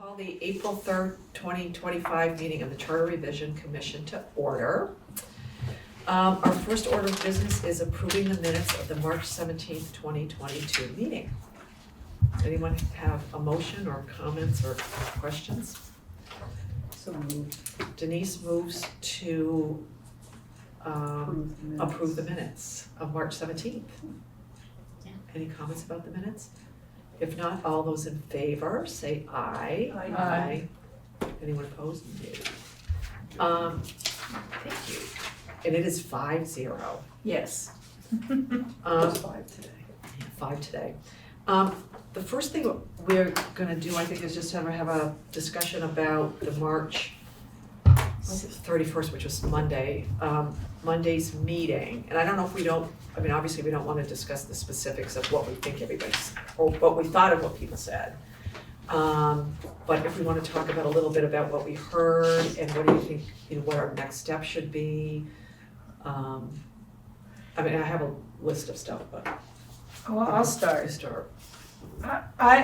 Call the April 3rd, 2025 meeting of the Charter Revision Commission to order. Our first order of business is approving the minutes of the March 17th, 2022 meeting. Anyone have a motion or comments or questions? So moved. Denise moves to approve the minutes of March 17th. Yeah. Any comments about the minutes? If not, all those in favor, say aye. Aye. Anyone opposed? No. Thank you. And it is 5-0. Yes. Just 5 today. Yeah, 5 today. The first thing we're gonna do, I think, is just have a discussion about the March 31st, which was Monday, Monday's meeting. And I don't know if obviously we don't wanna discuss the specifics of what we think or what we thought of what people said. But if we wanna talk about a little bit about what we heard and what do you think, what our next step should be. I have a list of stuff, but. Well, I'll start. You start. I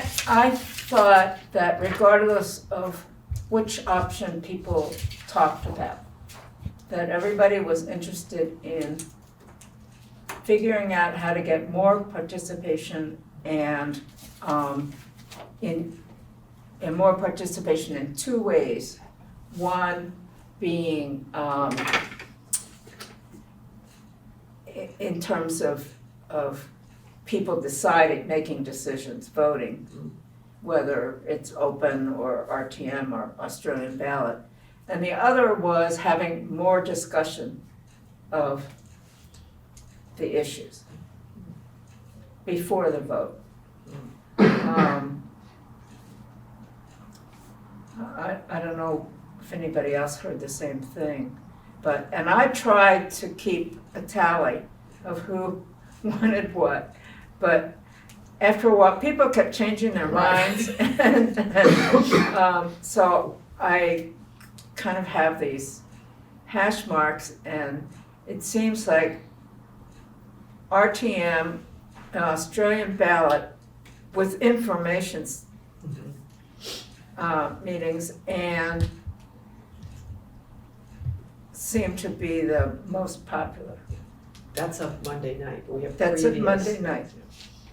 thought that regardless of which option people talked about, that everybody was interested in figuring out how to get more participation and in more participation in two ways. One being in terms of people deciding, making decisions, voting, whether it's open or RTM or Australian ballot. And the other was having more discussion of the issues before the vote. I don't know if anybody else heard the same thing, and I tried to keep a tally of who wanted what, but after a while, people kept changing their minds, and so I kind of have these hash marks, and it seems like RTM, an Australian ballot with information meetings, and seem to be the most popular. That's a Monday night, but we have That's previous. a Monday night.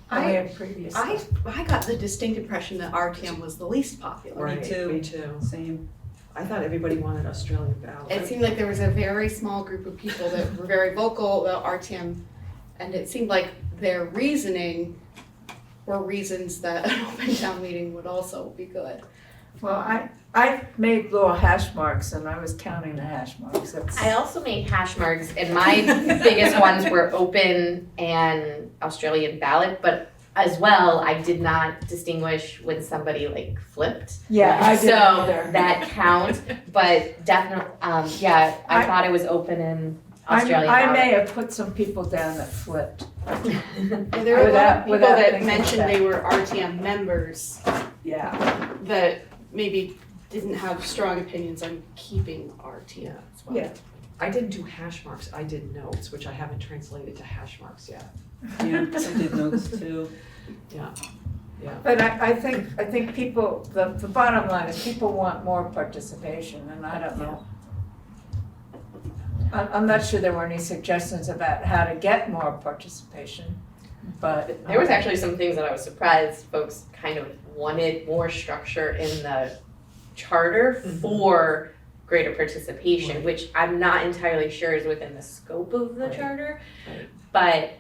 I- We have previous. I got the distinct impression that RTM was the least popular. Right, me too. Same. I thought everybody wanted Australian ballot. It seemed like there was a very small group of people that were very vocal about RTM, and it seemed like their reasoning were reasons that an open town meeting would also be good. Well, I made little hash marks, and I was counting the hash marks. I also made hash marks, and my biggest ones were open and Australian ballot, but as well, I did not distinguish when somebody flipped. Yeah, I didn't So either. that counts, but definitely, I thought it was open and Australian I ballot. may have put some people down that flipped. There were a lot of people Without that thinking mentioned about it. they were RTM members Yeah, that maybe didn't have strong opinions on keeping RTM as well. yeah. I didn't do hash marks, I did notes, which I haven't translated to hash marks yet. Yeah, I did notes too. Yeah. But I think people, the bottom line is people want more participation, and I don't know. I'm not sure there were any suggestions about how to get more participation, but. There was actually some things that I was surprised folks kind of wanted more structure in the charter for greater participation, Right. which I'm not entirely sure is within the scope of the Right. charter, Right. but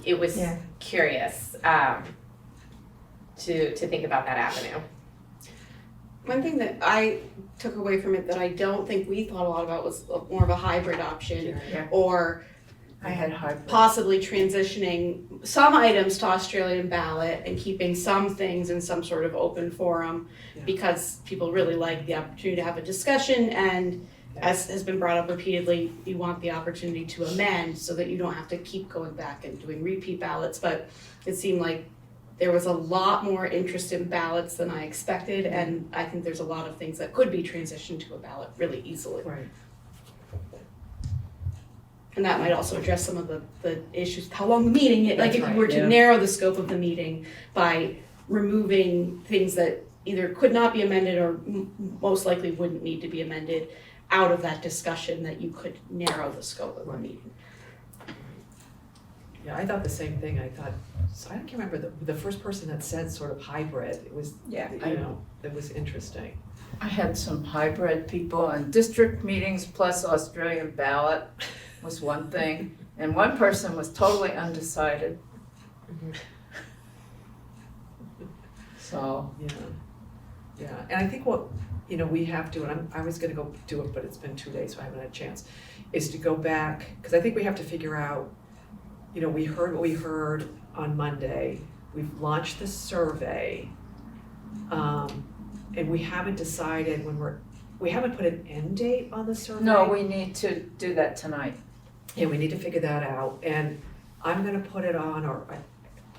it was Yeah. curious to think about that avenue. One thing that I took away from it that I don't think we thought a lot about was more of a hybrid option, Yeah. or I had hard. possibly transitioning some items to Australian ballot and keeping some things in some sort of open forum, Yeah. because people really like the opportunity to have a discussion, and as has been brought up repeatedly, you want the opportunity to amend so that you don't have to keep going back and doing repeat ballots. But it seemed like there was a lot more interest in ballots than I expected, and I think there's a lot of things that could be transitioned to a ballot really easily. Right. And that might also address some of the issues, how long the meeting, like That's if you right, were to yeah. narrow the scope of the meeting by removing things that either could not be amended or most likely wouldn't need to be amended out of that discussion, that you could narrow the scope of the meeting. Yeah, I thought the same thing. I thought, so I can't remember, the first person that said sort of hybrid, it was, Yeah, you know, it was interesting. I had some hybrid people, and district meetings plus Australian ballot was one thing, and one person was totally undecided. So, Yeah, yeah, and I think what, you know, we have to, and I was gonna go do it, but it's been 2 days, so I haven't had a chance, is to go back, because I think we have to figure out, you know, we heard what we heard on Monday, we've launched the survey, and we haven't decided we haven't put an end date on the survey. no, we need to do that tonight. Yeah, we need to figure that out, and I'm gonna put it on, or I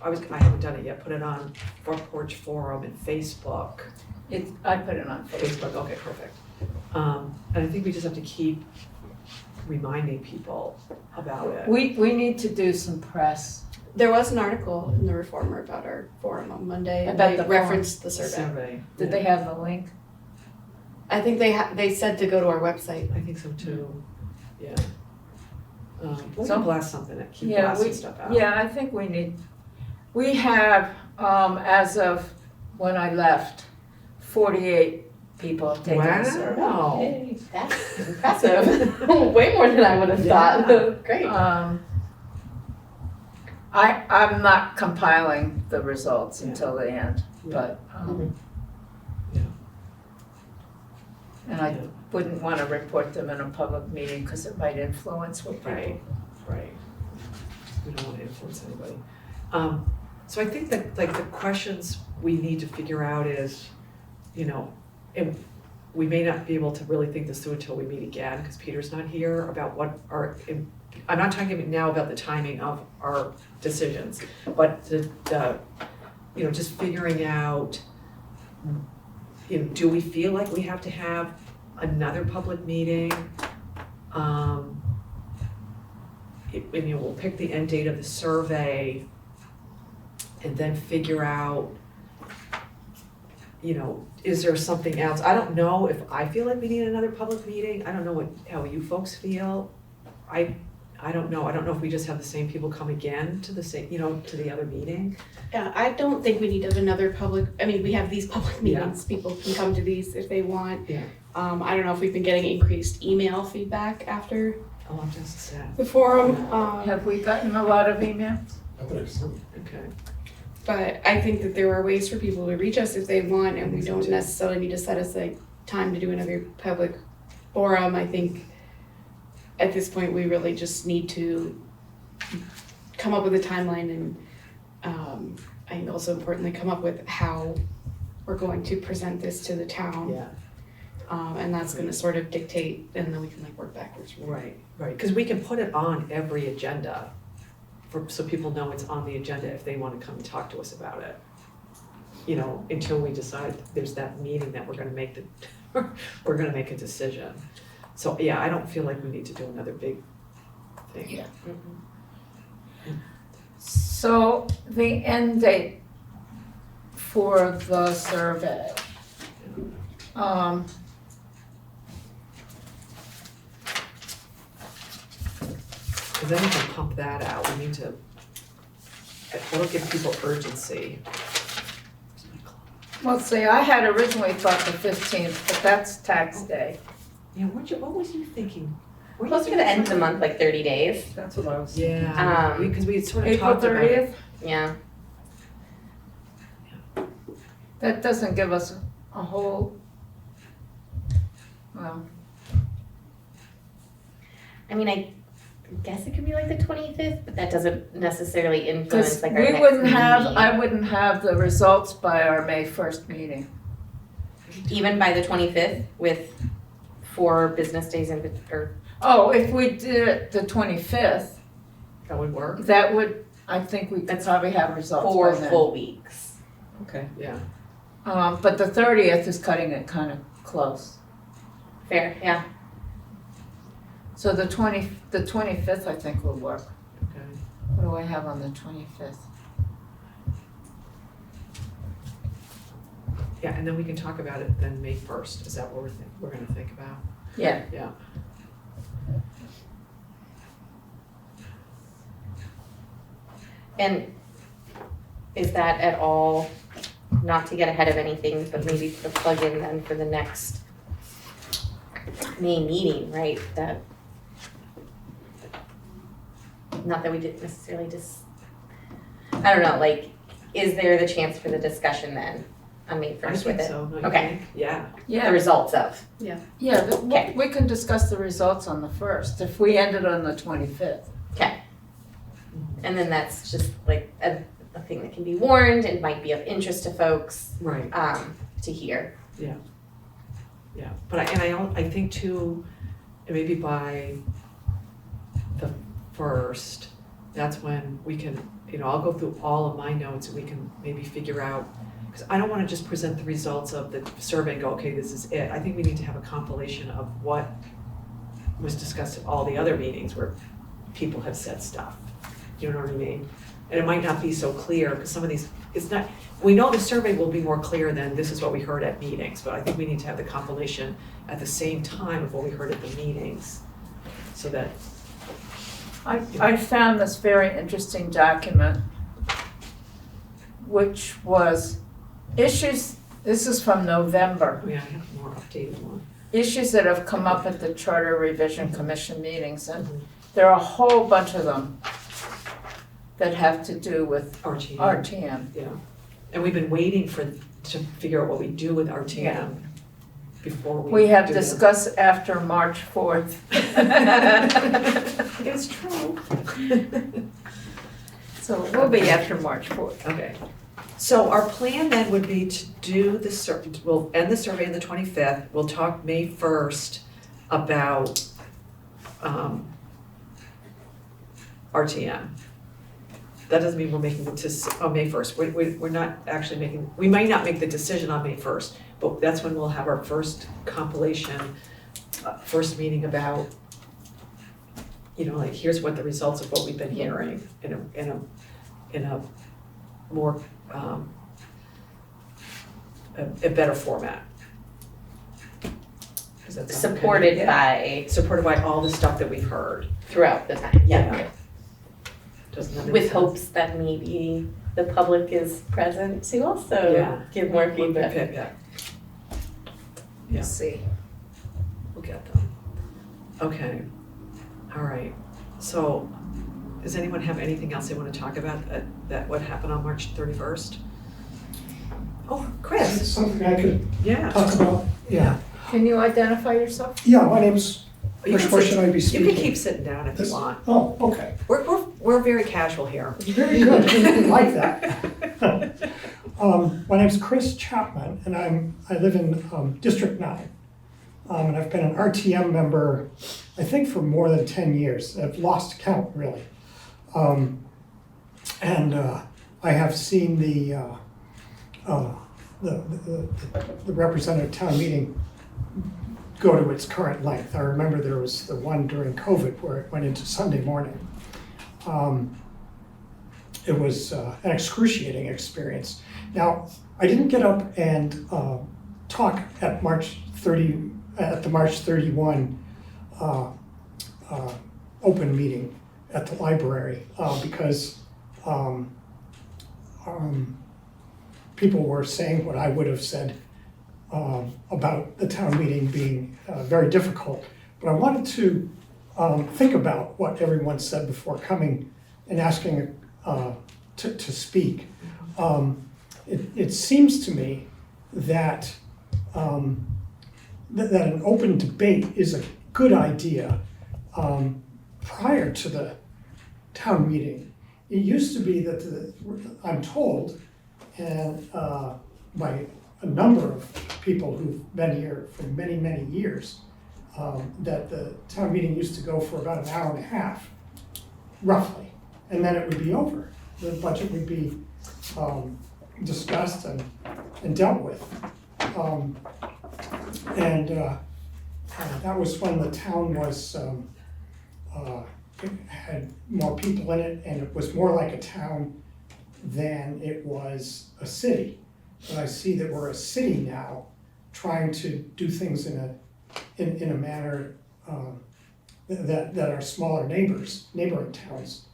haven't done it yet, put it on Front Porch Forum and Facebook. I put it on Facebook. Facebook, okay, perfect. And I think we just have to keep reminding people about it. We need to do some press. There was an article in the Reformer about our forum on Monday, and About they the forum. referenced the survey. Survey. Did they have the link? I think they said to go to our website. I think so too, yeah. We So- can blast something, keep Yeah, blasting stuff out. Yeah, I think we have, as of when I left, 48 people have taken the survey. Wow. Hey, that's impressive. Way more than I would have thought. Great. I'm not compiling the results Yeah. until the end, Yeah. but, Yeah. and I wouldn't want to report them in a public meeting because it might influence what people. Right. We don't want to influence anybody. So I think that, like, the questions we need to figure out is, you know, and we may not be able to really think this through until we meet again, because Peter's not here, about what our, I'm not talking now about the timing of our decisions, but the you know, just figuring out, you know, do we feel like we have to have another public meeting? And, you know, we'll pick the end date of the survey and then figure out, you know, is there something else? I don't know if I feel like we need another public meeting. I don't know how you folks feel. I don't know. I don't know if we just have the same people come again to the same, you know, to the other meeting. Yeah, I don't think we need to have another public, I mean, we have these public meetings, people can come to these if they want. Yeah. I don't know if we've been getting increased email feedback after Oh, I'm just sad. the forum. Have we gotten a lot of emails? I think so. Okay. But I think that there are ways for people to reach us if they want, and we don't necessarily need to set aside time to do another public forum. I think at this point, we really just need to come up with a timeline and I think also importantly, come up with how we're going to present this to the town. Yeah. And that's gonna sort of dictate, and then we can like work backwards from there. Right. Because we can put it on every agenda so people know it's on the agenda if they want to come and talk to us about it. You know, until we decide there's that meeting that we're gonna make we're gonna make a decision. So, yeah, I don't feel like we need to do another big thing. Yeah. So the end date for the survey. Because then we can pump that out. We need to, that'll give people urgency. Well, see, I had originally thought the 15th, but that's tax day. Yeah, what was you thinking? Closer to the end of the month, like 30 days. That's what I was. Yeah, because we had sort of April talked about it. 30th? Yeah. That doesn't give us a whole, well, I mean, I guess it could be like the 25th, but that doesn't necessarily influence because like our we next wouldn't have, meeting. I wouldn't have the results by our May 1st meeting. Even by the 25th with 4 business days in, or Oh, if we did it the 25th, That would work? that would, I think we could probably have results 4 by then. full weeks. Okay, yeah. But the 30th is cutting it kind of close. Fair, yeah. So the 25th I think will work. Okay. What do I have on the 25th? Yeah, and then we can talk about it then May 1st, is that what we're gonna think about? Yeah. Yeah. And is that at all, not to get ahead of anything, but maybe put a plug in then for the next May meeting, right? That, not that we didn't necessarily I don't know, like, is there the chance for the discussion then on May 1st with it? I think so, don't you Okay. think? Yeah. The Yeah, results of, yeah, Okay. we can discuss the results on the 1st, if we ended on the 25th. and then that's just like a thing that can be warned and might be of interest to folks, Right, to hear. yeah, but I think too, maybe by the 1st, that's when we can, I'll go through all of my notes and we can maybe figure out, because I don't wanna just present the results of the survey and go, okay, this is it. I think we need to have a compilation of what was discussed at all the other meetings where people have said stuff. You know what I mean? And it might not be so clear, because some of these, we know the survey will be more clear than this is what we heard at meetings, but I think we need to have the compilation at the same time of what we heard at the meetings, so that, I found this very interesting document, which was issues, this is from November, I have a more updated one. issues that have come up at the Charter Revision Commission meetings, and there are a whole bunch of them that have to do with RTM. RTM. Yeah, and we've been waiting to figure out what we do with RTM Yeah. before we We have do them. discussed after March 4th. It's true. So it will be after March 4th. Okay, so our plan then would be to do we'll end the survey on the 25th, we'll talk May 1st about, RTM. That doesn't mean we're making the, May 1st, we're not actually we might not make the decision on May 1st, but that's when we'll have our first compilation, first meeting about, like, here's what the results of what we've been hearing in a more, a better format. Does that sound okay? Supported Supported by all the stuff that we've heard. throughout the time, Yeah. Doesn't that make With sense? hopes that maybe the public is present to also Yeah. give more feedback. Yeah, Yeah. Let's see. we'll get them. Okay, all right. So, does anyone have anything else they want to talk about that what happened on March 31st? Oh, Chris, Something I could yeah. talk about, yeah. Can you identify yourself? Yeah, my name's, You which can where sit- should I be You speaking? can keep sitting down if you This- want. Oh, okay, We're very casual here. very good, I like that. My name's Chris Chapman, and I live in District 9. And I've been an RTM member, I think, for more than 10 years. I've lost count, really. And I have seen the representative town meeting go to its current length. I remember there was the one during COVID where it went into Sunday morning. It was an excruciating experience. Now, I didn't get up and talk at the March 31 open meeting at the library because people were saying what I would have said about the town meeting being very difficult. But I wanted to think about what everyone said before coming and asking to speak. It seems to me that that an open debate is a good idea prior to the town meeting. It used to be that I'm told, and by a number of people who've been here for many, many years, that the town meeting used to go for about an hour and a half, roughly, and then it would be over. The budget would be discussed and dealt with. That was when the town was it had more people in it, and it was more like a town than it was a city. but I see that we're a city now trying to do things in a manner that our smaller neighboring towns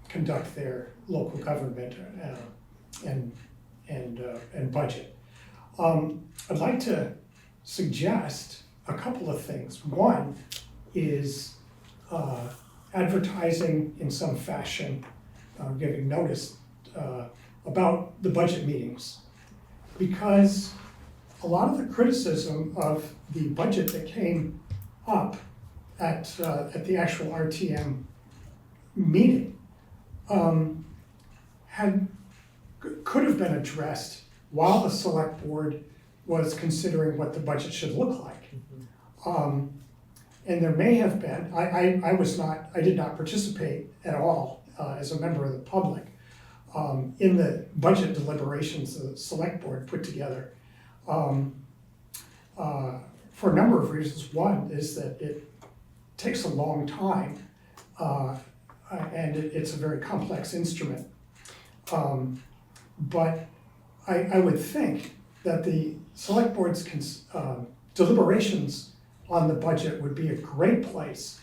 conduct their local government and budget. I'd like to suggest a couple of things. One is advertising in some fashion, giving notice about the budget meetings. Because a lot of the criticism of the budget that came up at the actual RTM meeting could have been addressed while the select board was considering what the budget should look like. And there may have been, I did not participate at all as a member of the public in the budget deliberations the select board put together for a number of reasons. One is that it takes a long time and it's a very complex instrument. But I would think that the select board's deliberations on the budget would be a great place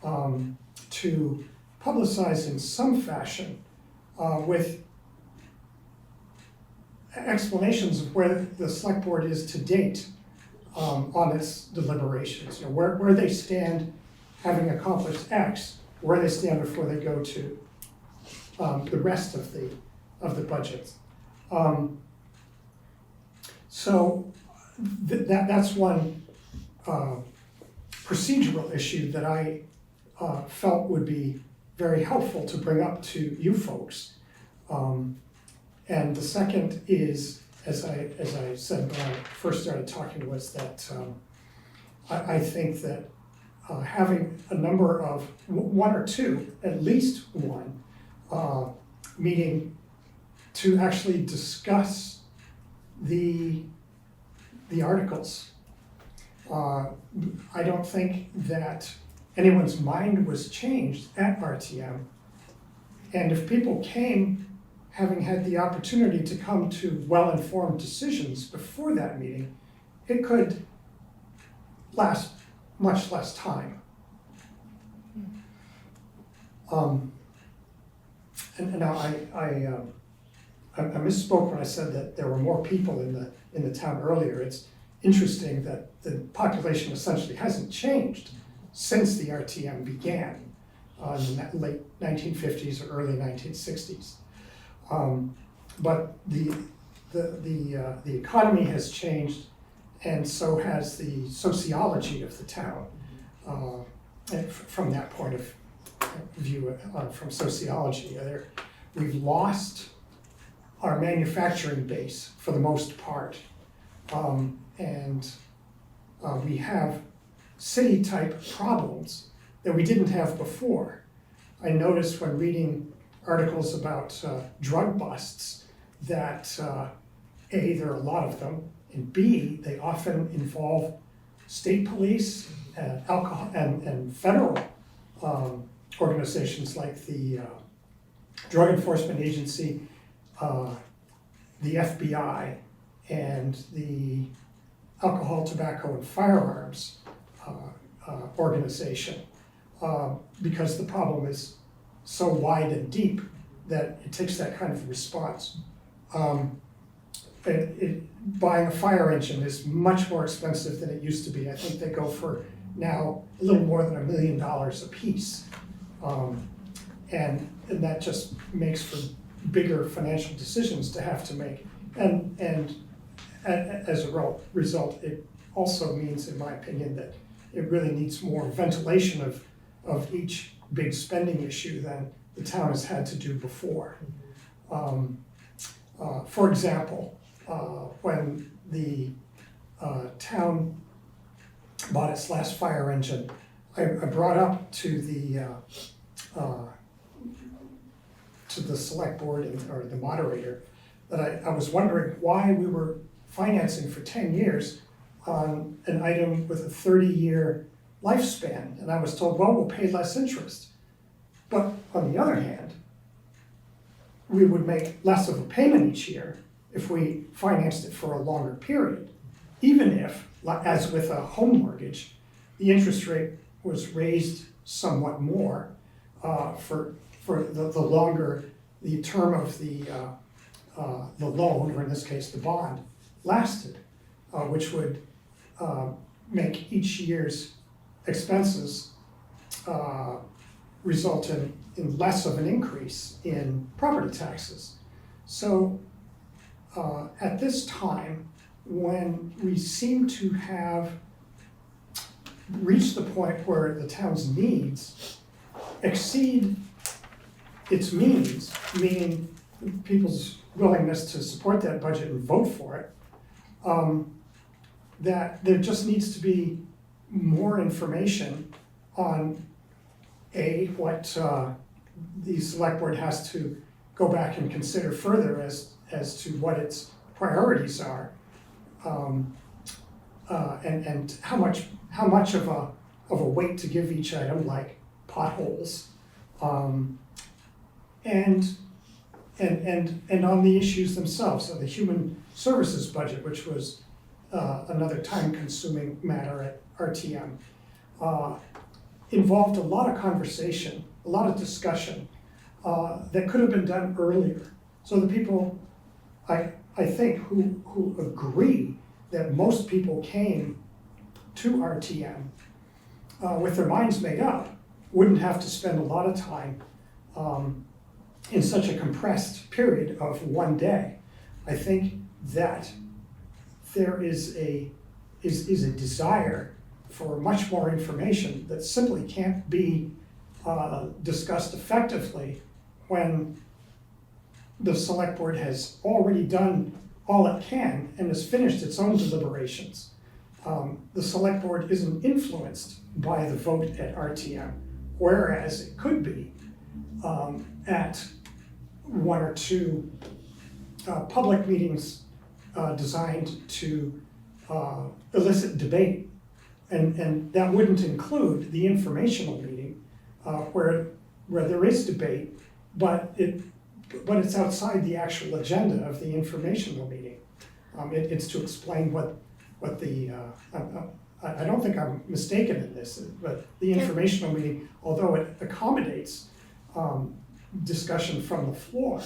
to publicize in some fashion with explanations of where the select board is to date on its deliberations. You know, where they stand having accomplished X, where they stand before they go to the rest of the budgets. So that's one procedural issue that I felt would be very helpful to bring up to you folks. And the second is, as I said when I first started talking, was that I think that having a number of, one or two, at least one, meeting to actually discuss the articles. I don't think that anyone's mind was changed at RTM. And if people came having had the opportunity to come to well-informed decisions before that meeting, it could last much less time. And now I misspoke when I said that there were more people in the town earlier. It's interesting that the population essentially hasn't changed since the RTM began in the late 1950s or early 1960s. But the economy has changed, and so has the sociology of the town. From that point of view, from sociology, we've lost our manufacturing base for the most part, and we have city-type problems that we didn't have before. I noticed when reading articles about drug busts that A, there are a lot of them, and B, they often involve state police and alcohol and federal organizations like the Drug Enforcement Agency, the FBI, and the Alcohol, Tobacco, and Firearms organization, because the problem is so wide and deep that it takes that kind of response. Buying a fire engine is much more expensive than it used to be. I think they go for now a little more than $1 million a piece. And that just makes for bigger financial decisions to have to make. And as a result, it also means, in my opinion, that it really needs more ventilation of each big spending issue than the town has had to do before. For example, when the town bought its last fire engine, I brought up to the select board or the moderator that I was wondering why we were financing for 10 years on an item with a 30-year lifespan. And I was told, well, we'll pay less interest. But on the other hand, we would make less of a payment each year if we financed it for a longer period. Even if, as with a home mortgage, the interest rate was raised somewhat more for the longer the term of the loan, or in this case, the bond, lasted, which would make each year's expenses result in less of an increase in property taxes. So at this time, when we seem to have reached the point where the town's needs exceed its means, meaning people's willingness to support that budget and vote for it, that there just needs to be more information on what the select board has to go back and consider further as to what its priorities are, and how much of a weight to give each item, like potholes, and on the issues themselves. So the human services budget, which was another time-consuming matter at RTM, involved a lot of conversation, a lot of discussion that could have been done earlier. So the people, I think, who agree that most people came to RTM with their minds made up wouldn't have to spend a lot of time in such a compressed period of one day. I think that there is a desire for much more information that simply can't be discussed effectively when the select board has already done all it can and has finished its own deliberations. The select board isn't influenced by the vote at RTM, whereas it could be at one or two public meetings designed to elicit debate. And that wouldn't include the informational meeting where there is debate, but it's outside the actual agenda of the informational meeting. It's to explain what the, I don't think I'm mistaken in this, but the informational meeting, although it accommodates discussion from the floor,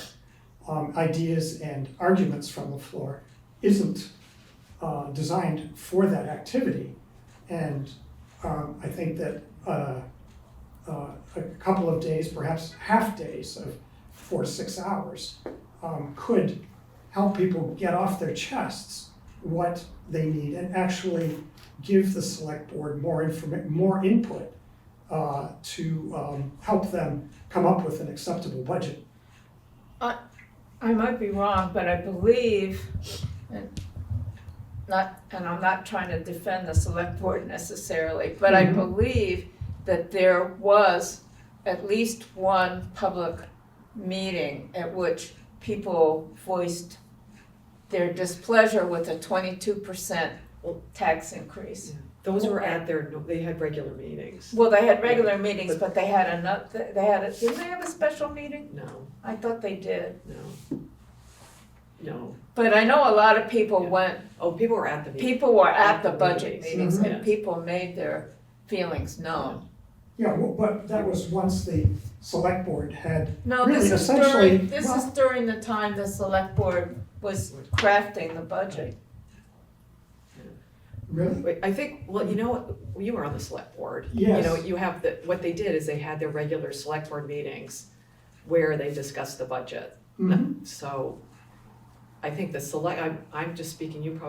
ideas and arguments from the floor, isn't designed for that activity. And I think that a couple of days, perhaps half days of 4 to 6 hours, could help people get off their chests what they need and actually give the select board more input to help them come up with an acceptable budget. I might be wrong, but I believe, and I'm not trying to defend the select board necessarily, but I believe that there was at least one public meeting at which people voiced their displeasure with a 22% tax increase. Yeah. Those were they had regular meetings. Well, they had regular meetings, but they had didn't they have a special meeting? No, I thought they did. no. But I know a lot of people Yeah. went, Oh, people were at the meeting. people were at At the the budget meetings. meetings, Mhm. and people made their feelings known. Yeah, well, but that was once the select board had No, really this is essentially. during the time the select board was crafting the budget. Really? Wait, I think, well, you know what, you were on the select board. Yes. You know, you have what they did is they had their regular select board meetings where they discussed the budget. Mhm. So I think I'm just speaking,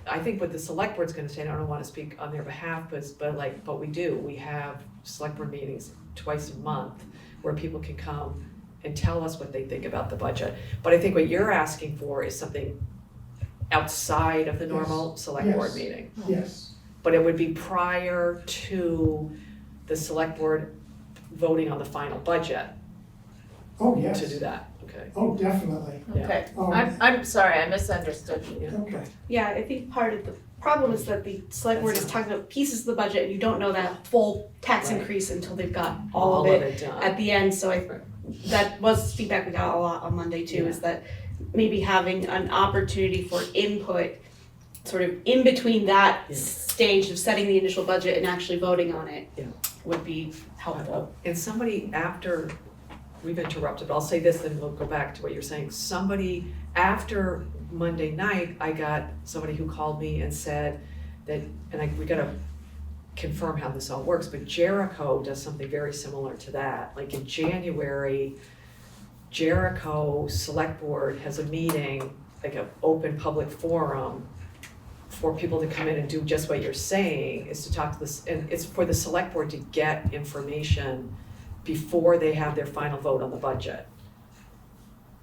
I think what the select board's gonna say, and I don't wanna speak on their behalf, but we have select board meetings twice a month where people can come and tell us what they think about the budget. But I think what you're asking for is something outside of the normal select board Yes. meeting. Yes, But it would be prior to the select board voting on the final budget oh, yes. to do that, okay? Oh, definitely. Yeah. Okay, Um, I'm sorry, I misunderstood you. Okay, Yeah, I think part of the problem is that the select board is talking about pieces of the budget and you don't know that full tax Right. increase until they've got all of it done. at the end, so that was feedback we got a lot on Monday too, is that maybe having an opportunity for input sort of in between that Yeah. stage of setting the initial budget and actually voting on it Yeah. would be helpful. And somebody after, we've interrupted, but I'll say this, then we'll go back to what you're saying. Somebody, after Monday night, I got somebody who called me and said that, and we gotta confirm how this all works, but Jericho does something very similar to that. Like in January, Jericho Select Board has a meeting, like an open public forum for people to come in and do just what you're saying, is to talk to this, and it's for the select board to get information before they have their final vote on the budget.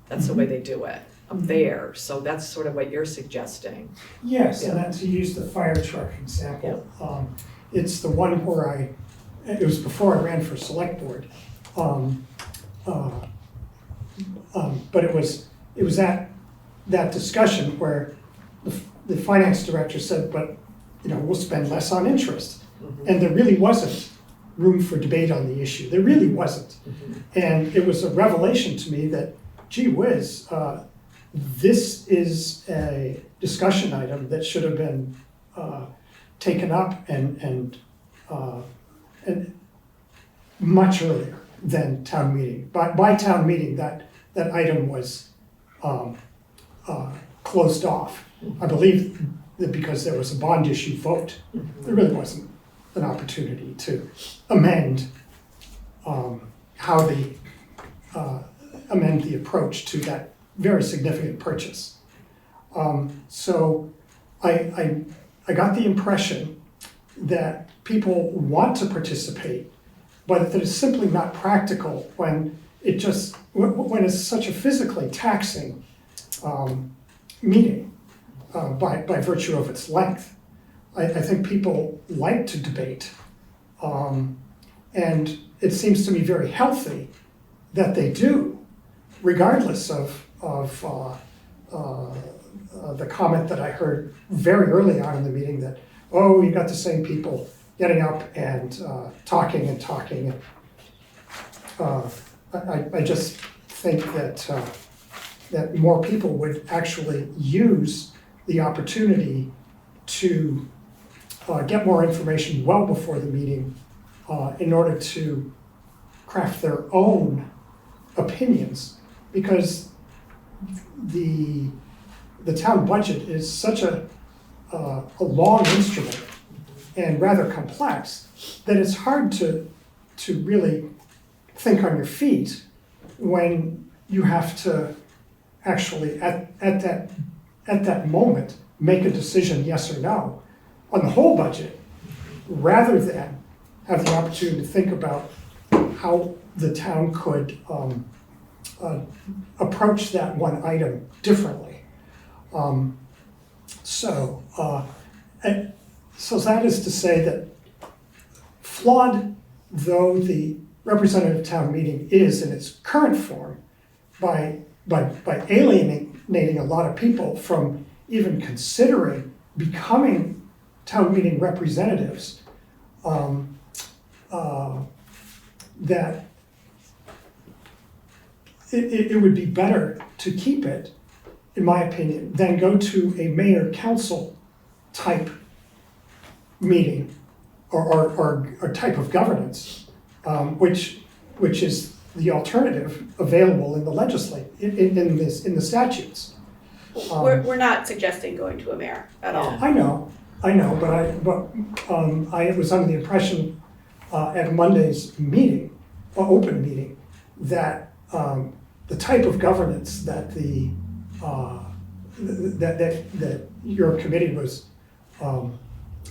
That's the way they do it up there, so that's sort of what you're suggesting. Yes, and then to use the fire truck example, it's the one where it was before I ran for select board. But it was that discussion where the finance director said, but, we'll spend less on interest. And there really wasn't room for debate on the issue. There really wasn't. And it was a revelation to me that, gee whiz, this is a discussion item that should have been taken up and much earlier than town meeting. By town meeting, that item was closed off. I believe that because there was a bond issue vote, there really wasn't an opportunity to amend amend the approach to that very significant purchase. So I got the impression that people want to participate, but that it's simply not practical when it's such a physically taxing meeting by virtue of its length. I think people like to debate, and it seems to me very healthy that they do, regardless of the comment that I heard very early on in the meeting that, oh, you got the same people getting up and talking and talking. I just think that more people would actually use the opportunity to get more information well before the meeting in order to craft their own opinions, because the town budget is such a long instrument and rather complex that it's hard to really think on your feet when you have to actually at that moment make a decision, yes or no, on the whole budget, rather than have the opportunity to think about how the town could approach that one item differently. So that is to say that, flawed though the representative town meeting is in its current form, by alienating a lot of people from even considering becoming town meeting representatives, that it would be better to keep it, in my opinion, than go to a mayor council type meeting or type of governance, which is the alternative available in the in the statutes. We're not suggesting going to a mayor at all. I know, but I was under the impression at Monday's meeting, open meeting, that the type of governance that that your committee was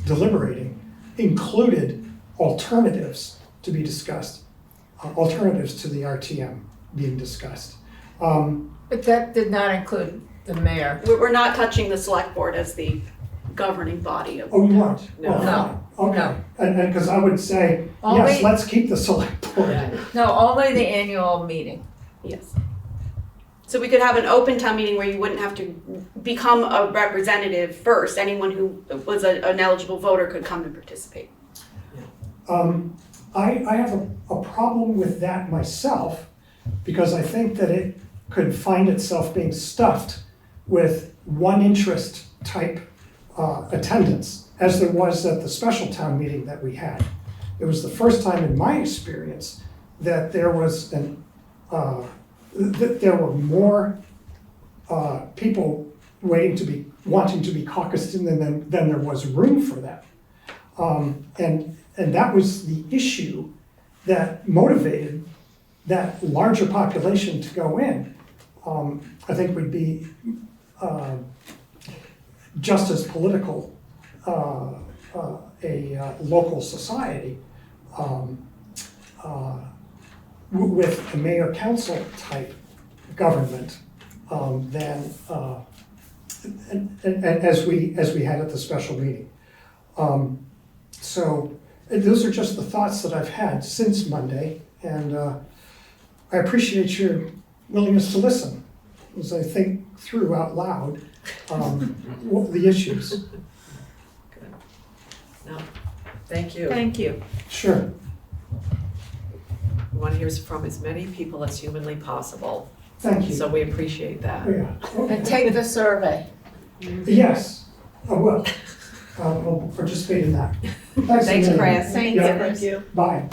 deliberating included alternatives to be discussed, alternatives to the RTM being discussed. But that did not include the mayor. We're not touching the select board as the governing body of. Oh, you weren't? No. Oh, No. fine. Okay, and because I would say, Only- yes, let's keep the select board. No, only the annual meeting. Yes. So we could have an open town meeting where you wouldn't have to become a representative first. Anyone who was an eligible voter could come and participate. I have a problem with that myself, because I think that could find itself being stuffed with one interest type attendance, as there was at the special town meeting that we had. It was the first time in my experience that there was that there were more people wanting to be caucused in than there was room for them. And that was the issue that motivated that larger population to go in. I think would be just as political a local society with a mayor council type government than and as we had at the special meeting. So those are just the thoughts that I've had since Monday, and I appreciate your willingness to listen as I think through out loud what the issues. No, thank you. Thank you. Sure. We want to hear from as many people as humanly possible, Thank you. so we appreciate that. Yeah. Okay. And take the survey. Yes, I will. I'll participate in that. Thanks, Amanda. Chris. Thank Yeah. you. Bye.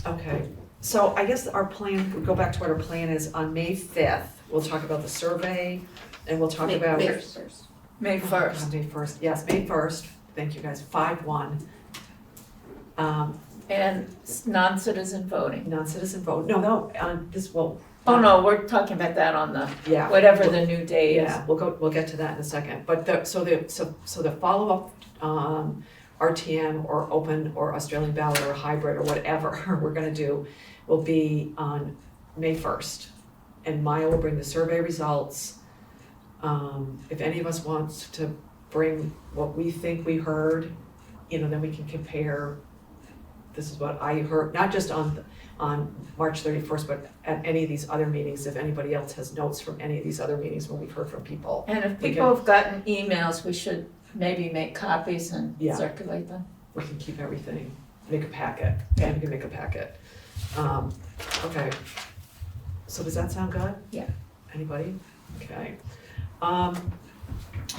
Okay, so I guess our plan, we go back to what our plan is on May 5th. We'll talk about the survey and we'll talk about. May Oh, 1st. God, May 1st, yes, May 1st. Thank you guys, 5/1. And non-citizen voting. Non-citizen vote, no, this will. Oh, no, we're talking about that on the, Yeah. whatever the new day is. Yeah, we'll get to that in a second, but so the follow-up, RTM or open or Australian ballot or hybrid or whatever we're gonna do will be on May 1st. And Maya will bring the survey results. If any of us wants to bring what we think we heard, then we can compare. This is what I heard, not just on March 31st, but at any of these other meetings, if anybody else has notes from any of these other meetings when we've heard from people. And if We people have gotten emails, we should maybe make copies and Yeah. circulate them. We can keep everything, make a packet, Yeah. we can make a packet. Okay, so does that sound good? Yeah. Anybody? Okay.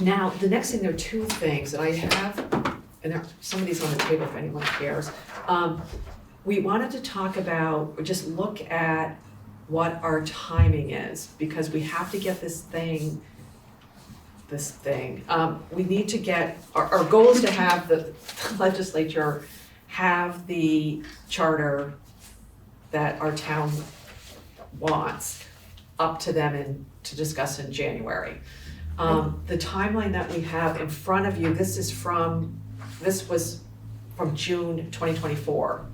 Now, the next thing, there are two things that I have, and there are some of these on the table if anyone cares. We wanted to talk about, or just look at what our timing is, because we have to get this thing. We need to get, our goal is to have the legislature have the charter that our town wants up to them and to discuss in January. The timeline that we have in front of you, this was from June 2024.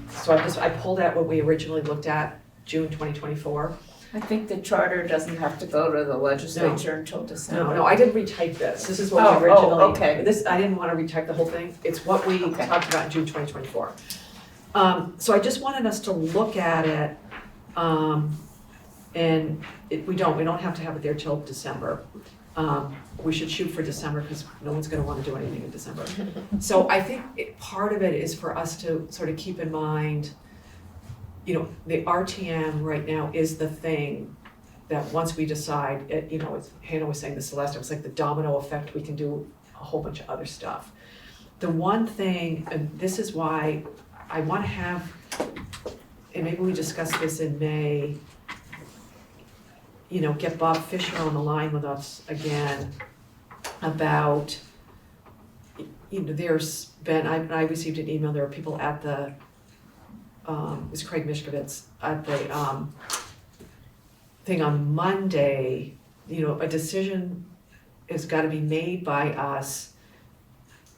So I pulled out what we originally looked at, June 2024. I think the charter doesn't have to go to the legislature until December. No, I didn't retype this. This is what Oh, we originally. okay. I didn't want to retype the whole thing. It's what we Okay. talked about in June 2024. So I just wanted us to look at it, and we don't have to have it there till December. We should shoot for December because no one's gonna wanna do anything in December. So I think part of it is for us to sort of keep in mind, the RTM right now is the thing that once we decide, Hannah was saying this the last time, it's like the domino effect, we can do a whole bunch of other stuff. The one thing, and this is why I wanna have, and maybe we discuss this in May, get Bob Fisher on the line with us again about, there's been, I received an email, there were people at the, it was Craig Mishkovitz, at the thing on Monday, a decision has gotta be made by us,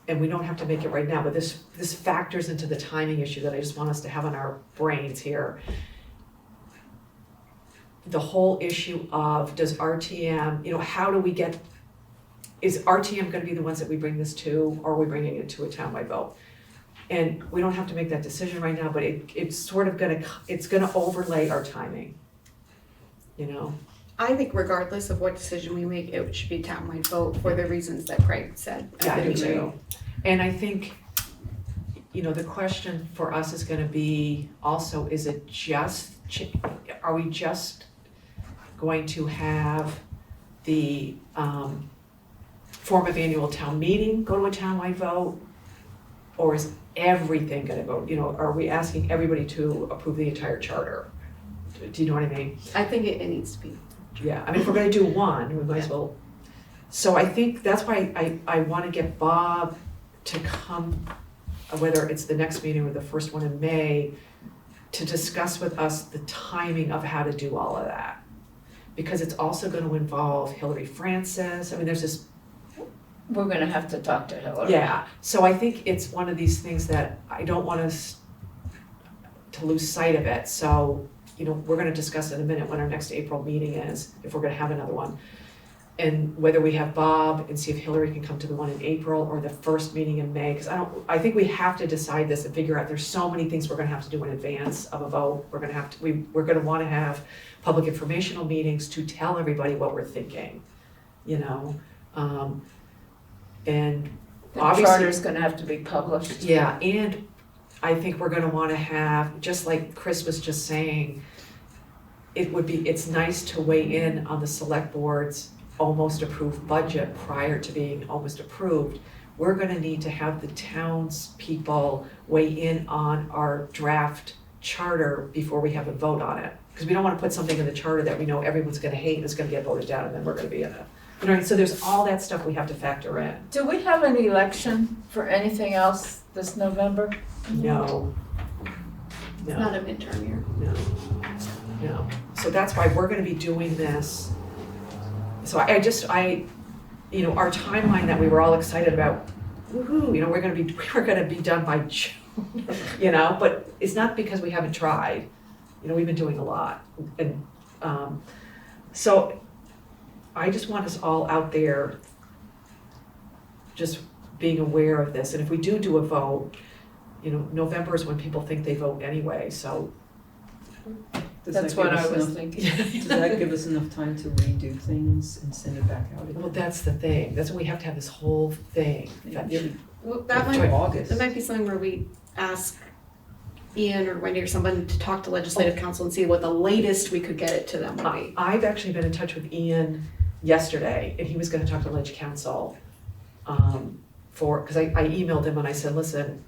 and we don't have to make it right now, but this factors into the timing issue that I just want us to have on our brains here. The whole issue of, does RTM, how do we get, is RTM gonna be the ones that we bring this to, or are we bringing it to a townwide vote? And we don't have to make that decision right now, but it's sort of it's gonna overlay our timing, I think regardless of what decision we make, it should be townwide vote for the reasons that Craig said. Yeah, I do too. And I think, the question for us is gonna be also, is it just, are we just going to have the form of annual town meeting go to a townwide vote? Or is everything gonna go, are we asking everybody to approve the entire charter? Do you know what I mean? I think it needs to be. Yeah, I mean, if we're gonna do one, we might as well. So I think that's why I wanna get Bob to come, whether it's the next meeting or the first one in May, to discuss with us the timing of how to do all of that. Because it's also gonna involve Hillary Francis, I mean, there's this, We're gonna have to talk to Hillary. yeah, so I think it's one of these things that I don't want us to lose sight of it, so, we're gonna discuss in a minute when our next April meeting is, if we're gonna have another one. And whether we have Bob and see if Hillary can come to the one in April or the first meeting in May, because I think we have to decide this and figure out, there's so many things we're gonna have to do in advance of a vote. We're gonna wanna have public informational meetings to tell everybody what we're thinking, and The obviously. charter's gonna have to be published. Yeah, and I think we're gonna wanna have, just like Chris was just saying, it's nice to weigh in on the select board's almost approved budget prior to being almost approved. We're gonna need to have the townspeople weigh in on our draft charter before we have a vote on it. Because we don't wanna put something in the charter that we know everyone's gonna hate and it's gonna get voted down and then we're gonna be in a, so there's all that stuff we have to factor in. Do we have an election for anything else this November? No. It's not a midterm year. No, so that's why we're gonna be doing this. So our timeline that we were all excited about, woohoo, we're gonna be done by June, but it's not because we haven't tried. We've been doing a lot, and, so I just want us all out there just being aware of this, and if we do a vote, November is when people think they vote anyway, so. Does That's that what give I us was enough- thinking. Does that give us enough time to redo things and send it back out again? Well, that's the thing, that's when we have to have this whole thing. Maybe Well, that till might, August. that might be something where we ask Ian or Wendy or someone to talk to legislative council and see what the latest we could get it to them would be. I've actually been in touch with Ian yesterday, and he was gonna talk to Ledge Council, because I emailed him and I said, listen,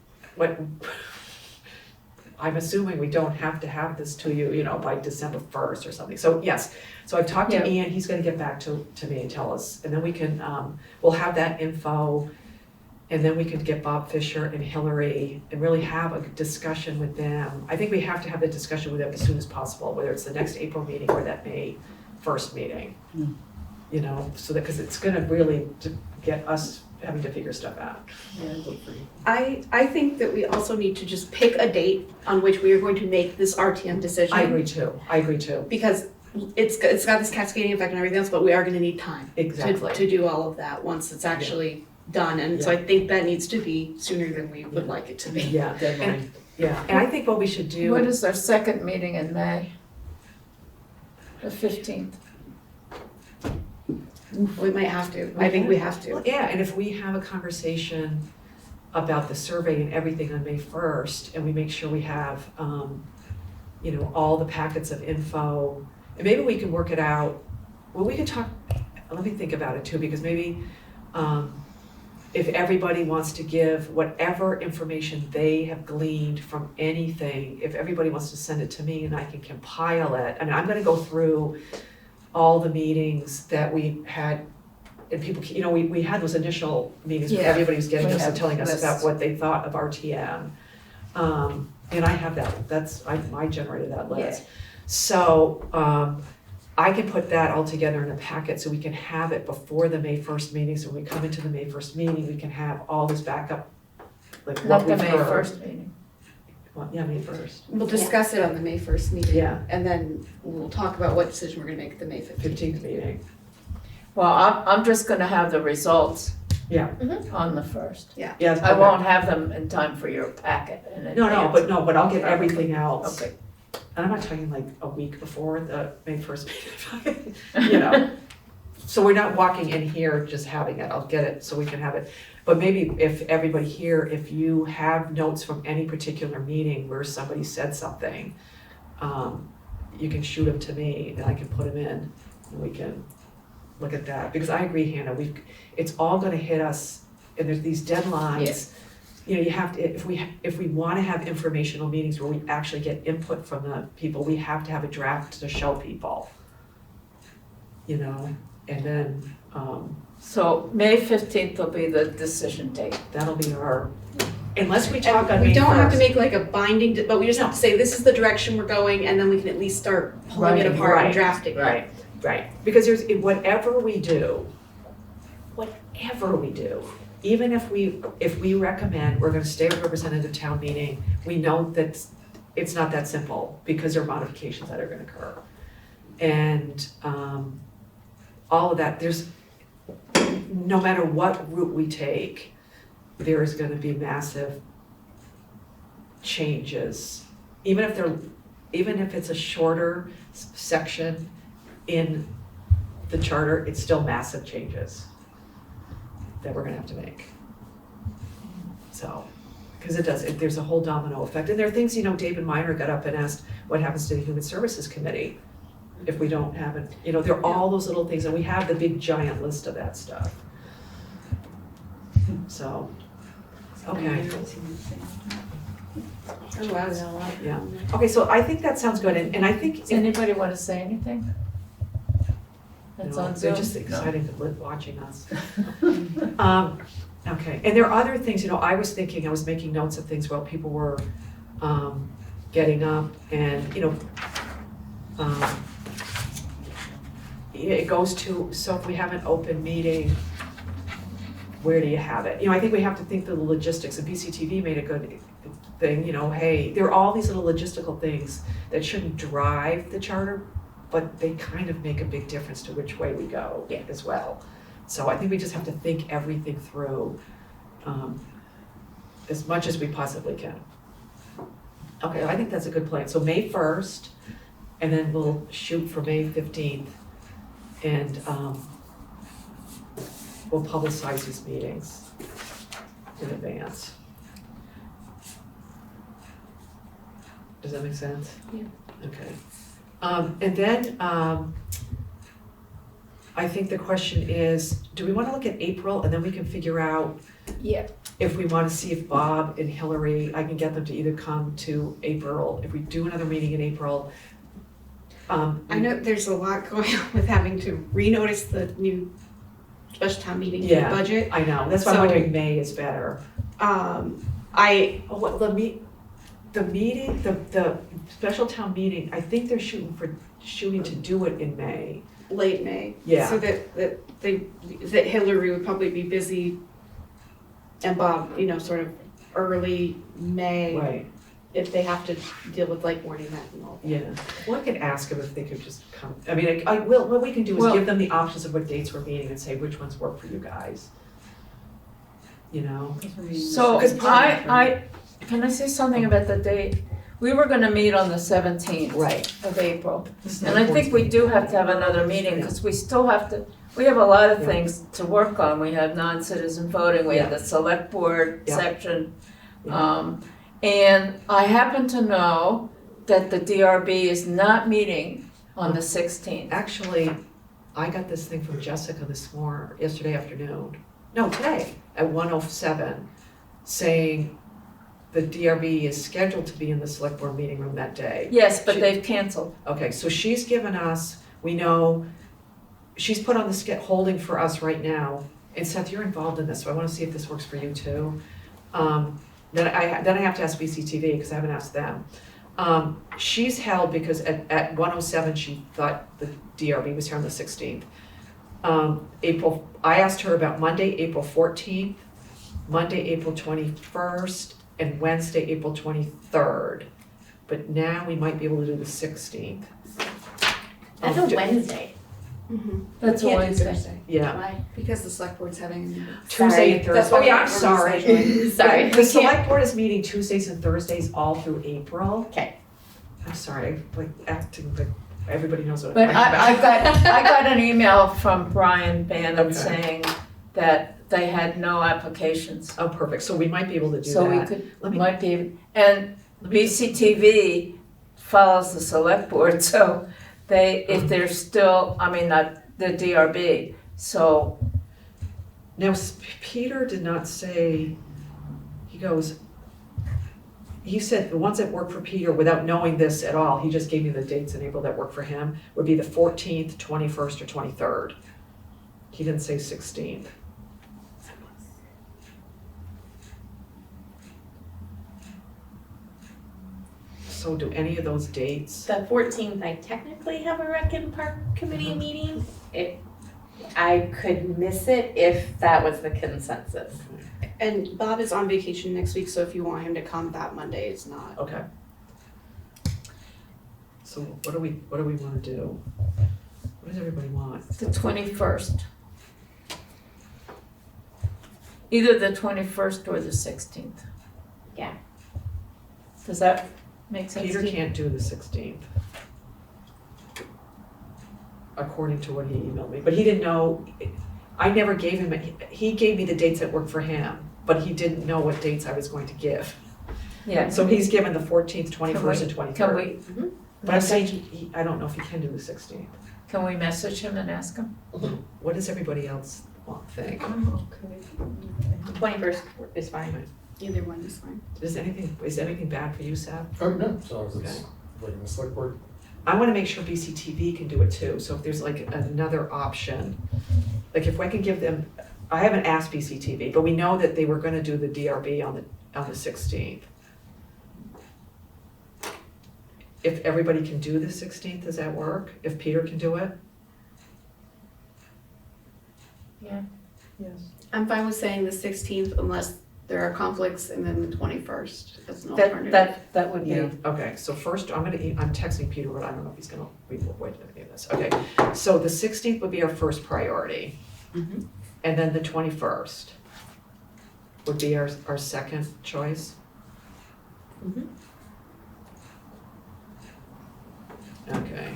I'm assuming we don't have to have this to you, by December 1st or something. So yes, so I've talked to Yeah. Ian, he's gonna get back to me and tell us, and then we can, we'll have that info, and then we could get Bob Fisher and Hillary and really have a discussion with them. I think we have to have the discussion with them as soon as possible, whether it's the next April meeting or that May 1st meeting. So that, because it's gonna really get us having to figure stuff out. Yeah, I'd vote for you. I think that we also need to just pick a date on which we are going to make this RTM decision. I agree too, Because it's got this cascading effect and everything else, but we are gonna need time exactly. to do all of that once it's actually done. And so I think that needs to be sooner than we would like it to be. Yeah, Deadline. and I think what we should do. When is our second meeting in May? The 15th. We might have to. I think we have to. Well, yeah, and if we have a conversation about the survey and everything on May 1st, and we make sure we have, all the packets of info, and maybe we can work it out, well, we could talk, let me think about it too, because maybe, if everybody wants to give whatever information they have gleaned from anything, if everybody wants to send it to me and I can compile it, I'm gonna go through all the meetings that we had, and people, we had those initial meetings where Yeah, everybody was getting we us and have telling us lists. about what they thought of RTM. And I have that, I generated that list. So, I can put that all together in a packet so we can have it before the May 1st meeting, so when we come into the May 1st meeting, we can have all this backup, like what Not the we've May heard. 1st meeting. Well, yeah, May 1st, We'll discuss it on the May 1st meeting. Yeah. And then we'll talk about what decision we're gonna make at the May 15th. 15th meeting. Well, I'm just gonna have the results. Yeah. On the 1st. Yeah. I won't have them in time for your packet in advance. But I'll get everything else. Okay. And I'm not talking like a week before the May 1st meeting, So we're not walking in here just having it, I'll get it so we can have it. But maybe if everybody here, if you have notes from any particular meeting where somebody said something, you can shoot them to me, and I can put them in, and we can look at that. Because I agree, Hannah, it's all gonna hit us, and there's these deadlines. You know, you have to, if we wanna have informational meetings where we actually get input from the people, we have to have a draft to show people. You know, and then, So May 15th will be the decision date. that'll be our, unless we talk on We May don't have to 1st. make like a binding, but we just have to say, this is the direction we're going, and then we can at least start pulling it Right, apart and right, drafting it. Right, because whatever we do, even if we recommend we're gonna stay with representative town meeting, we know that it's not that simple, because there are modifications that are gonna occur. And, all of that, no matter what route we take, there is gonna be massive changes. Even if it's a shorter section in the charter, it's still massive changes that we're gonna have to make. So, because there's a whole domino effect. And there are things, David Miner got up and asked, what happens to the Human Services Committee if we don't have it? There are all those little things, and we have the big giant list of that stuff. So, okay. Oh, wow. Yeah. Okay, so I think that sounds good, and I think. Does anybody want to say anything? That's on Zoom? They're just excited to live watching us. Okay, and there are other things, I was making notes of things while people were getting up, and, it goes to, so if we have an open meeting, where do you have it? I think we have to think through the logistics, and BCTV made a good thing, hey, there are all these little logistical things that shouldn't drive the charter, but they kind of make a big difference to which way we go as well. So I think we just have to think everything through as much as we possibly can. Okay, I think that's a good plan. So May 1st, and then we'll shoot for May 15th, and we'll publicize these meetings in advance. Does that make sense? Yeah. Okay. And then I think the question is, do we want to look at April, and then we can figure out Yeah. if we want to see if Bob and Hillary, I can get them to either come to April, if we do another meeting in April. I know there's a lot going on with having to renotice the new special town meeting for the Yeah. budget. I know, that's why I'm So- wondering May is better. The special town meeting, I think they're shooting to do it in May. Late May. Yeah. So that Hillary would probably be busy, and Bob, sort of early May, Right. if they have to deal with like morning that and all. Yeah, well, I could ask them if they could just come, I mean, I will, what we can do is Well- give them the options of what dates we're meeting and say which ones work for you guys. So Because can I say something about the date? We were gonna meet on the 17th Right. of April. And I think we do have to have another meeting, because we still have to, we have a lot of Yeah. things to work on. We have non-citizen voting, we have Yeah. the select board Yeah. section. Yeah. And I happen to know that the DRB is not meeting on the 16th. Actually, I got this thing from Jessica yesterday afternoon, no, today, at 1:07, saying the DRB is scheduled to be in the select board meeting room that day. Yes, but they've canceled. Okay, so she's given us, we know, she's put on the holding for us right now, and Seth, you're involved in this, so I wanna see if this works for you too. Then I have to ask BCTV, because I haven't asked them. She's held because at 1:07, she thought the DRB was here on the 16th. I asked her about Monday, April 14th, Monday, April 21st, and Wednesday, April 23rd. But now we might be able to do the 16th. That's a Wednesday. That's a Can't do Wednesday. Thursday. Yeah, Why? Because the select board's having. Tuesday and That's Thursday. what Oh, yeah, I'm I'm sorry. saying. Sorry. The select board is meeting Tuesdays and Thursdays all through April. Okay. I'm sorry, I'm like acting like everybody knows what But I'm talking I got an email from Brian Bannon Okay. saying that they had no applications. Oh, perfect, so we might be able to do that. So we could, Let me- might be, and let me just- BCTV follows the select board, so if they're still, I mean, not the DRB, so, Now, Peter did not say, he said the ones that work for Peter, without knowing this at all, he just gave me the dates in April that work for him, would be the 14th, 21st, or 23rd. He didn't say 16th. So do any of those dates? The 14th, I technically have a Rec and Park Committee meeting. I could miss it if that was the consensus. And Bob is on vacation next week, so if you want him to come that Monday, it's not. Okay. So what do we wanna do? What does everybody want? the 21st. Either the 21st or the 16th. Yeah. Does that make sense Peter to you? can't do the 16th. According to what he emailed me, but he didn't know, I never gave him, he gave me the dates that worked for him, but he didn't know what dates I was going to give. Yeah. So he's given the 14th, 21st, and 23rd. Can we, But I'm saying, I don't know if he can do the 16th. can we message him and ask him? What does everybody else think? The 21st is fine. Either one is fine. Is anything bad for you, Sab? No, as long as it's like in the select board. I wanna make sure BCTV can do it too, so if there's like another option, like if I can give them, I haven't asked BCTV, but we know that they were gonna do the DRB on the 16th. If everybody can do the 16th, does that work? If Peter can do it? Yeah. Yes. I'm fine with saying the 16th unless there are conflicts, and then the 21st as an alternative. That would be, Okay, so first, I'm texting Peter, but I don't know if he's gonna avoid any of this. Okay, so the 16th would be our first priority. Mhm. And then the 21st would be our second choice. Mhm. Okay,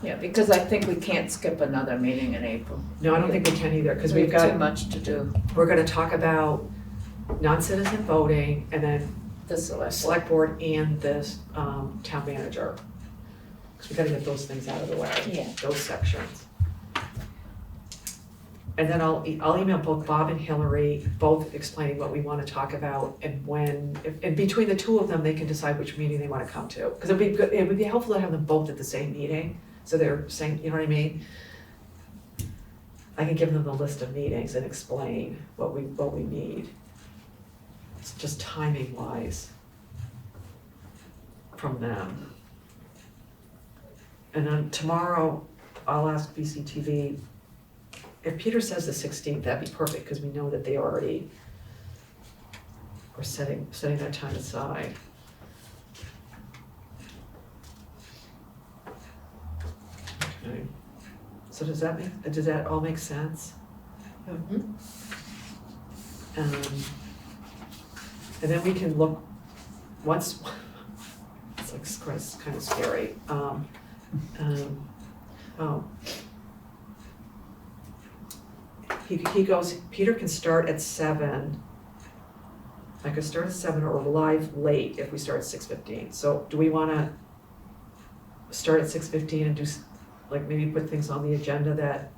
yeah, because I think we can't skip another meeting in April. no, I don't think we can either, because We we've have too got, much to do, we're gonna talk about non-citizen voting, and then the select. select board and this, town manager. Because we gotta get those things out of the way. Yeah. Those sections. And then I'll email both Bob and Hillary, both explaining what we wanna talk about and when, and between the two of them, they can decide which meeting they wanna come to. Cause it would be helpful to have them both at the same meeting, so they're saying, you know what I mean? I can give them the list of meetings and explain what we need. It's just timing wise from them. And then tomorrow, I'll ask BCTV, if Peter says the 16th, that'd be perfect, because we know that they already are setting that time aside. Okay, so does that all make sense? Mhm. And then we can look, once, it's like, it's kind of scary. He goes, Peter can start at 7. I could start at 7 or live late if we start at 6:15. So do we wanna start at 6:15 and do, like, maybe put things on the agenda that,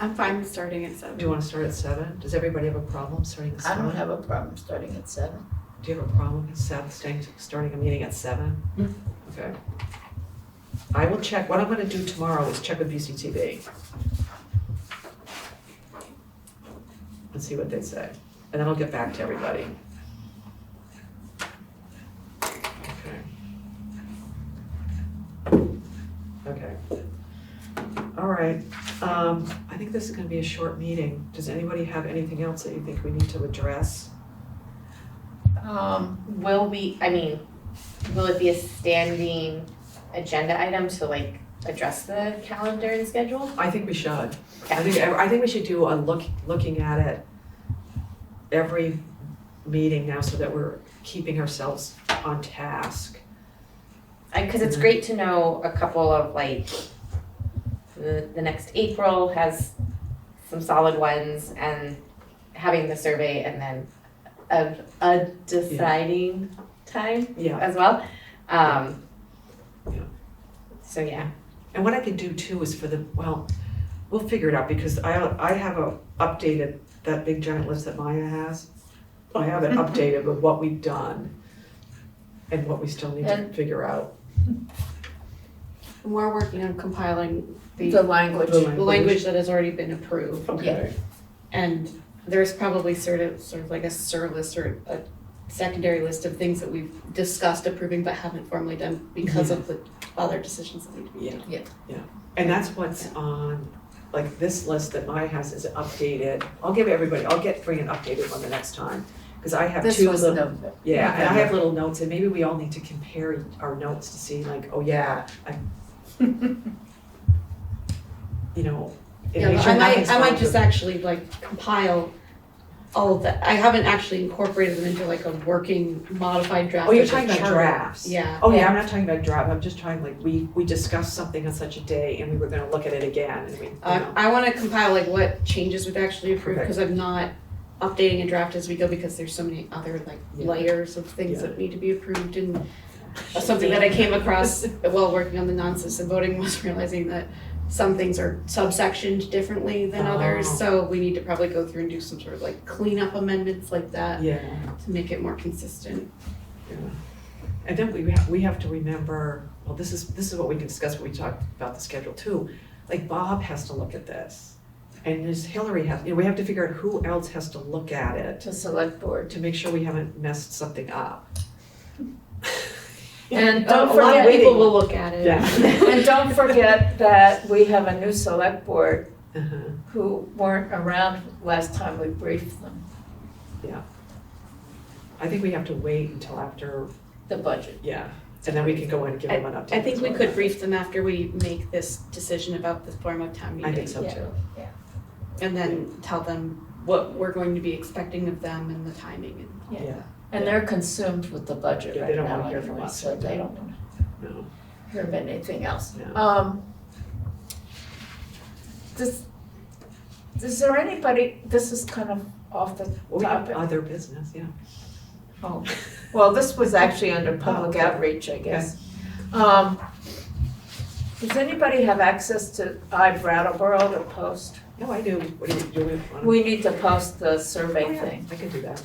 I'm fine with starting at 7. do you wanna start at 7? Does everybody have a problem starting at 7? I don't have a problem starting at 7. Do you have a problem with starting a meeting at 7? Okay. I will check, what I'm gonna do tomorrow is check with BCTV. And see what they say, and then I'll get back to everybody. Okay. Okay. All right, I think this is gonna be a short meeting. Does anybody have anything else that you think we need to address? Will it be a standing agenda item to like address the calendar and schedule? I think we should. I think we should do a looking at it every meeting now, so that we're keeping ourselves on task. Because it's great to know a couple of like, the next April has some solid ones, and having the survey, and then a deciding time Yeah, as well. Yeah. So yeah. and what I can do too is we'll figure it out, because I have updated that big giant list that Maya has. I have it updated with what we've done and what we still need to And- figure out. We're working on compiling The language. The the language that has already been approved. Okay. And there's probably sort of like a SIR list or a secondary list of things that we've discussed approving but haven't formally done because of the other decisions that need to be made. Yeah. And that's what's on, like, this list that Maya has is updated. I'll bring an updated one the next time, because I have This two was little, November. yeah, and I have little notes, and maybe we all need to compare our notes to see, like, oh yeah, you know, and Yeah, make sure nothing's I might gone just through- actually like compile all of that. I haven't actually incorporated them into like a working modified draft. Oh, you're of the talking about charter. drafts? Yeah. Oh, yeah, I'm not talking about draft, I'm just talking, like, we discussed something on such a day, and we were gonna look at it again, and we, you know. I wanna compile like what changes we've actually approved, Perfect. because I'm not updating a draft as we go, because there's so many other like Yeah. layers of things Yeah. that need to be approved. And something that I came across while working on the non-citizen voting was realizing that some things are subsectioned differently than others, Oh. so we need to probably go through and do some sort of like cleanup amendments like that Yeah. to make it more consistent. Yeah. And then we have to remember, well, this is what we can discuss when we talk about the schedule too. Like, Bob has to look at this, and Ms. Hillary has, we have to figure out who else has to look at it To select board. to make sure we haven't messed something up. And A don't lot of forget, people will look at it. Yeah. and don't forget that we have a new select board Uh-huh. who weren't around last time we briefed them, I think we have to wait until after, the budget. yeah, and then we can go in and give them an update. I think as we well. could brief them after we make this decision about the form of town I meeting. think so Yeah. too. And then tell them what we're going to be expecting of them and the timing and. Yeah. And they're consumed with the budget Yeah, they right don't now wanna hear from anyway, us. so they don't wanna No. hear of anything else. No. Is there anybody, this is kind of off the Well, we have topic. other business, yeah. Oh, well, this was actually under public okay. outreach, I guess. Does anybody have access to Brattleboro to post? No, I do. What do you do? We need to post the survey thing. I can do that.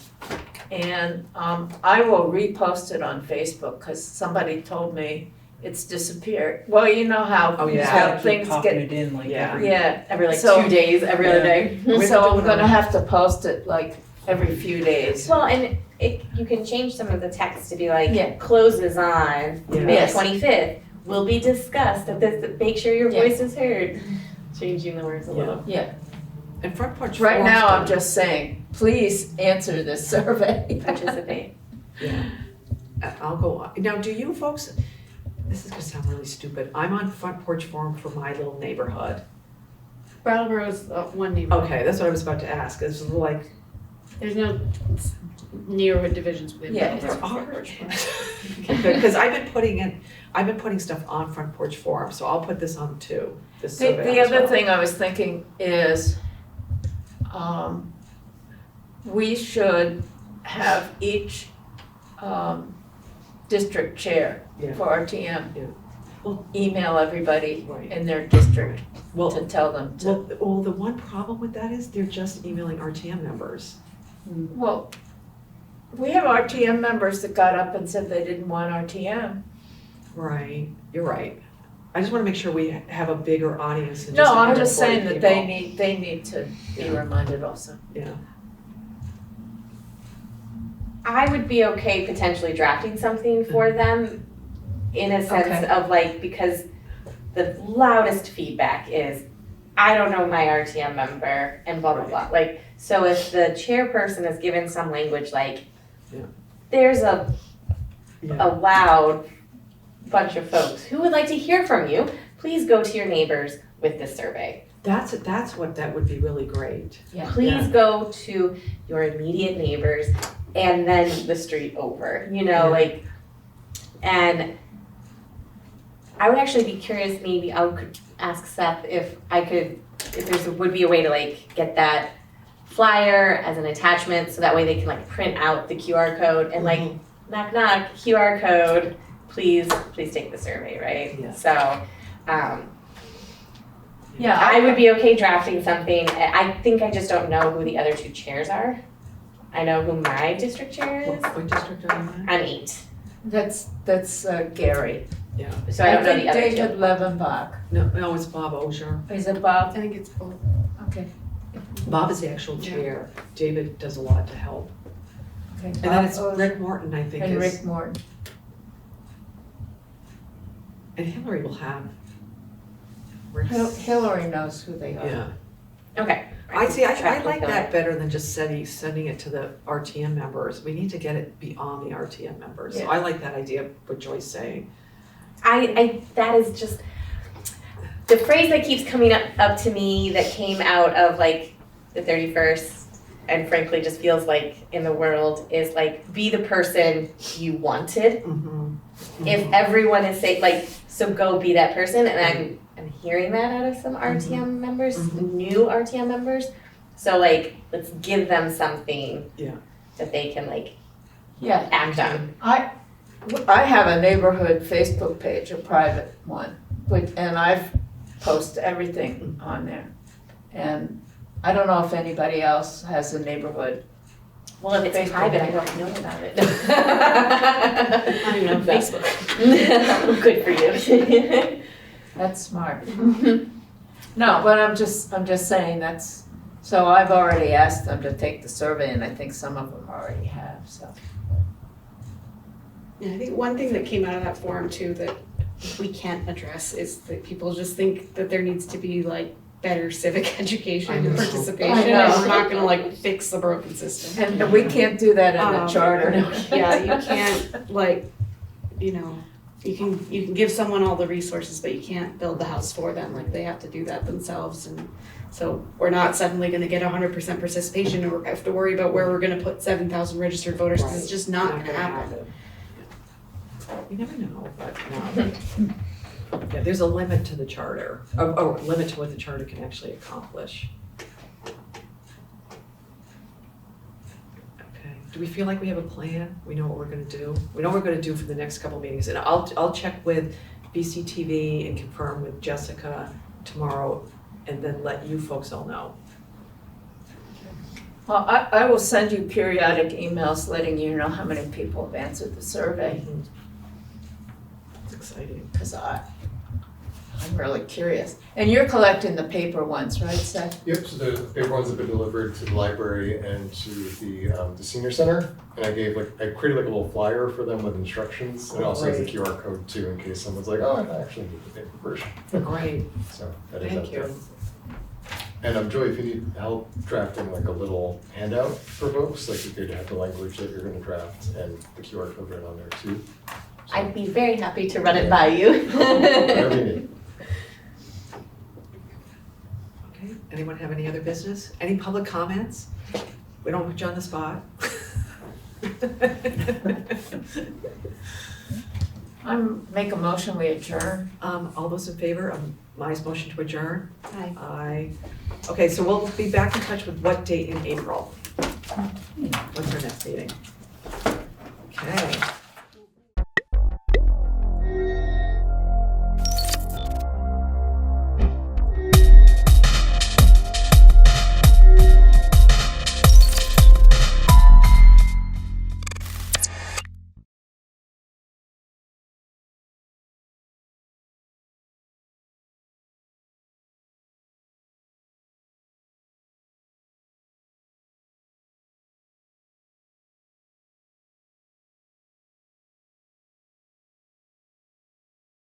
And I will repost it on Facebook, because somebody told me it's disappeared. Well, you know how, Oh, yeah. how Keep things popping get, it in like Yeah. every. yeah. Every like So- 2 days, every other day. We're So doing I'm gonna it. have to post it like every few days. Well, and you can change some of the text to be like, Yeah. closes on Yeah. May Yes. 25th, will be discussed, at this, make sure your Yeah. voice is heard. Changing the words a little. Yeah, And Front Porch right Forum's now I'm done. just saying, please answer this survey. Participate. Yeah. I'll go on. Now, do you folks, this is gonna sound really stupid, I'm on Front Porch Forum for my little neighborhood. Brattleboro is one neighborhood. Okay, that's what I was about to ask, it's like, There's no neighborhood divisions within Yeah, Brattleboro. because I've been putting stuff on Front Porch Forum, so I'll put this on too, this survey The as other well. thing I was thinking is, we should have each district chair Yeah. for RTM Yeah. Well- email everybody Right. in their district Well, to tell them to. well, the one problem with that is they're just emailing RTM members. Well, we have RTM members that got up and said they didn't want RTM. Right, you're right. I just wanna make sure we have a bigger audience than just No, I'm 140 just saying that they people. need to be Yeah. reminded also. Yeah, I would be okay potentially drafting something for them in a sense Okay. of like, because the loudest feedback is, I don't know my RTM member and blah, blah, blah. Like, so if the chairperson is given some language like, Yeah. there's a yeah, loud bunch of folks who would like to hear from you, please go to your neighbors with this survey. that would be really great. Please go to your immediate neighbors and then the street over, Yeah. like, and I would actually be curious, maybe I could ask Seth if there would be a way to like get that flyer as an attachment, so that way they can like print out the QR code and like knock knock QR code. Please take the survey, right? Yeah. So. Yeah, I would be okay drafting something. I think I just don't know who the other two chairs are. I know who my district chair is. What district are you in? I'm 8. that's Gary. Yeah. So I don't know the other think two. David Levenbach. No, it's Bob Osher. Is it Bob? I think it's both. Okay. Bob is the actual chair. David does a lot to help. Okay. And then it's Rick Morton, I think, And is, Rick Morton. and Hillary will have. Hillary knows who they are. Yeah. Okay. I see, I Check with like Hillary. that better than just sending it to the RTM members. We need to get it beyond the RTM members. So Yeah. I like that idea, what Joy's saying. I that is just the phrase that keeps coming up to me that came out of like the 31st and frankly just feels like in the world is like be the person you wanted. If everyone is saying like so go be that person, and I'm hearing that out of some RTM members, new RTM members. So like let's give them something that they can like Yeah. act on. I have a neighborhood Facebook page, a private one, and I've posted everything on there. And I don't know if anybody else has a neighborhood. Well, if it's Facebook. private, I don't know about it. I'm on Facebook. Good for you. That's smart. No, but I'm just saying so I've already asked them to take the survey, and I think some of them already have, so. Yeah, I think one thing that came out of that forum too that we can't address is that people just think that there needs to be like better civic education I and know. participation, I know. and we're not gonna like fix the broken system. And we can't do that in the charter. Yeah, you can't like, you know, you can give someone all the resources, but you can't build the house for them, like they have to do that themselves. And so we're not suddenly gonna get 100% participation, or have to worry about where we're gonna put 7,000 registered voters, because it's just not gonna happen. You never know, but yeah, there's a limit to the charter, or limit to what the charter can actually accomplish. Okay, do we feel like we have a plan? We know what we're gonna do? We know what we're gonna do for the next couple meetings, and I'll check with BCTV and confirm with Jessica tomorrow, and then let you folks all know. Well, I will send you periodic emails letting you know how many people have answered the survey, It's exciting. because I'm really curious. And you're collecting the paper ones, right, Seth? Yep, so the paper ones have been delivered to the library and to the senior center. And I created like a little flyer for them with instructions. And it also has the QR code too, in case someone's like, oh, I actually need the paper version. Great, So that is thank out there. you. And Joy, if you need help drafting like a little handout for folks, like you could have the language that you're gonna draft and the QR code right on there too. So, I'd be very happy to run it by you. whatever you need. Okay, anyone have any other business? Any public comments? We don't put you on the spot. Make a motion, we adjourn. All those in favor of Mai's motion to adjourn? Aye. Aye. Okay, so we'll be back in touch with what date in April? What's our next meeting?